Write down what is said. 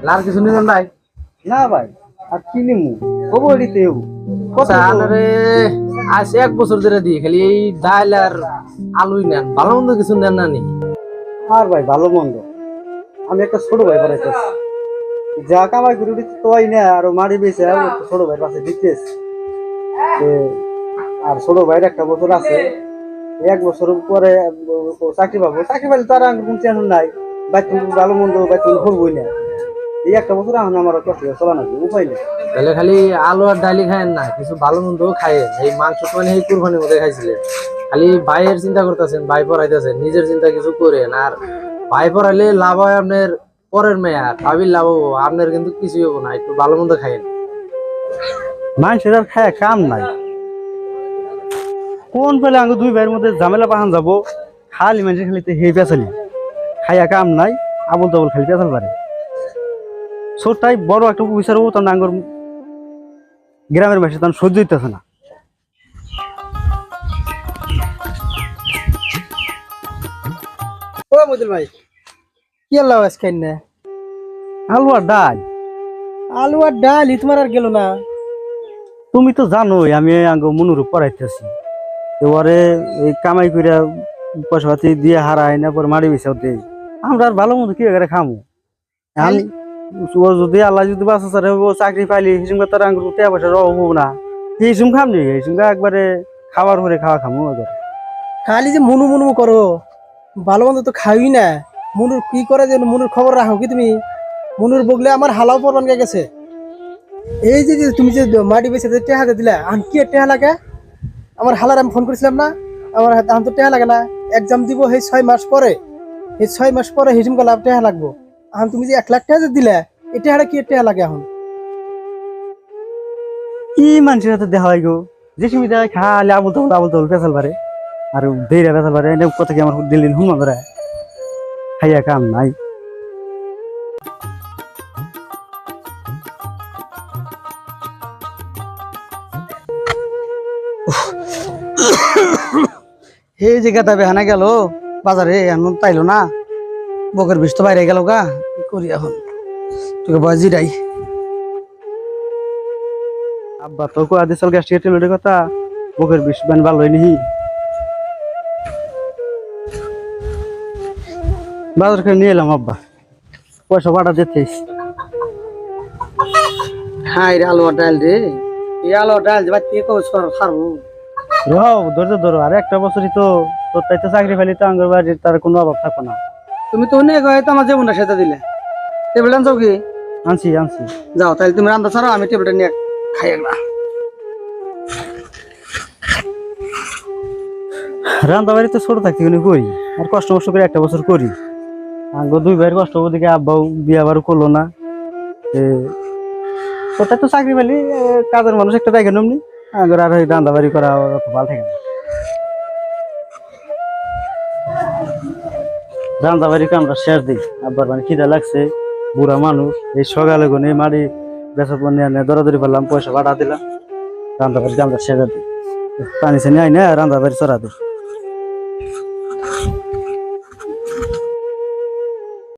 লার কিছু নিলেন ভাই? না ভাই, আর কি নিমু কবো এডিতে আরে আজ 1 বছর ধরে দিই খালি এই ডাল আর আলুই নেন, ভালো মন্দ কিছু নেন না নি? আর ভাই ভালো মন্দ আমি একটা ছোট ভাই পড়াইতেছি, যা কামাই করে উঠেছি তোই না আর মারি বেঁচে ছোট ভাইয়ের পাশে দিতেছি। আর ছোট ভাইয়ের একটা বছর আছে, 1 বছর পরে ও চাকরি পাবো, চাকরি পাইলে তো আর কোনো টেনশন নাই, বাইতুল ভালো মন্দ বাইতুল করবোই না। এই একটা বছর এখন আমার কষ্ট চলা না, উপায় নেই। তাহলে খালি আলু আর ডালি খায়েন না, কিছু ভালো মন্দ খায়েন। এই মাংস তো মানে এই কুরবানির মধ্যে খাইছিলেন, খালি ভাইয়ের চিন্তা করতেছেন, ভাই পড়াইতেছেন, নিজের চিন্তা কিছু করেন। আর ভাই পড়াইলে লাভ হয় আপনার পরের মেয়া, ভাবির লাভ হবো, আপনার কিন্তু কিছুই হবো না। একটু ভালো মন্দ খায়েন। মানুষের আর খায় কাম নাই, কোন ফেলে আঙ্গু দুই ভাইয়ের মধ্যে ঝামেলা পাহান যাবো, খালি মানুষের খালি হে পেঁচালি, খাইয়া কাম নাই, আবল তাবল খালি পেঁচাল পারে। ছোটটাই বড় একটা বিচার হবো, তখন আঙ্গুর গ্রামের মাসে তখন সহ্য হইতেছে না। ও মদিল ভাই, কি আল্লাহ আজকাল না আলু আর ডাল। আলু আর ডাল তোমার আর গেল না। তুমি তো জানোই আমি আঙ্গু মনুরূপ পড়াইতেছি, এবারে এই কামাই করিয়া পয়সা পাতি দিয়ে হারাই না, পরে মারি বেসাও দেই, আমরা আর ভালো মতো কি করে খামো। আমি যদি আল্লাহ যদি বাঁচা ছাড়ে চাকরি পাইলি হিসুম তার আঙ্গুর টাকা পয়সার অভাব হবো না, হিসুম খামনি, হিসুম একবারে খাবার পরে খাওয়া খামো। খালি যে মুনু মুনু করো, ভালো মন্দ তো খাওই না। মুনুর কি করে যে মুনুর খবর রাখো কি তুমি? মুনুর বগলে আমার হালাও পরবান গেছে। এই যে যে তুমি যে মাটি বেছে টেহা দিলা, আন কি টেহা লাগে? আমার হালার আমি ফোন করেছিলাম না, আমার আন তো টেহা লাগে না। এক্সাম দিব সেই 6 মাস পরে, এই 6 মাস পরে হিসুম গেলে টেহা লাগবো। এখন তুমি যে 1 লাখ টাকা যে দিলা, এই টেহাটা কি টেহা লাগে? এখন কি মানুষের হাতে দেখা হয় গো, যে সুবিধা খালি আবল তাবল পেছাল পারে, আর দেরা পেছাল পারে, কথা কি আমার দিল্লি হুমা করে খাইয়া কাম নাই। এই জায়গাটা বেহানা গেল বাজারে, এমন তাইলো না, বকের বিষ তো বাইরে গেল গা, কি করি এখন? তোকে বয়স জিরাই। আব্বা তো কো আদিসাল গ্যাস টেলোর কথা, বুকের বিষ বান ভালো হয়নি। বাজার করে নিয়ে এলাম আব্বা, পয়সা পাঠা দিতেই। হ্যাঁ রে, আলু আর ডাল রে, এই আলু আর ডাল যে বাচ্চা কেউ সারবো। ধৈর্য ধরো, আর একটা বছরই তো, তোর তাই তো চাকরি পাইলি তো আঙ্গর বাড়ির তার কোনো অভাব থাকো না। তুমি তো অনেক হয়তো আমার জীবনটা সেটা দিলে। টেবিল আনছো কি? আনছি। যাও তাহলে তুমি রান্না ছাড়ো, আমি টেবিলটা নিয়ে খাই একবার। রান্না বাড়ি তো ছোট থাকতে করি, আর কষ্ট করে একটা বছর করি। আঙ্গ দুই ভাইয়ের কষ্ট দিকে আব্বাও বিয়ে বারও করলো না, তোরটা তো চাকরি পাইলি, কাজের মানুষ একটা দেখে নমনি, আঙ্গর আর রান্না বাড়ি করা অত ভালো থাকে না। রান্না বাড়ি কামটা শেষ দিই, আব্বার মানে খিদা লাগছে, বুড়া মানুষ, এই সকালে গনে মারি বেসা নিয়ে দৌড়াদৌড়ি করলাম, পয়সা ভাড়া দিলাম, রান্না বাড়ি কামটা শেষ দিই, পানি সানি আই না রান্না বাড়ি চড়া দিই।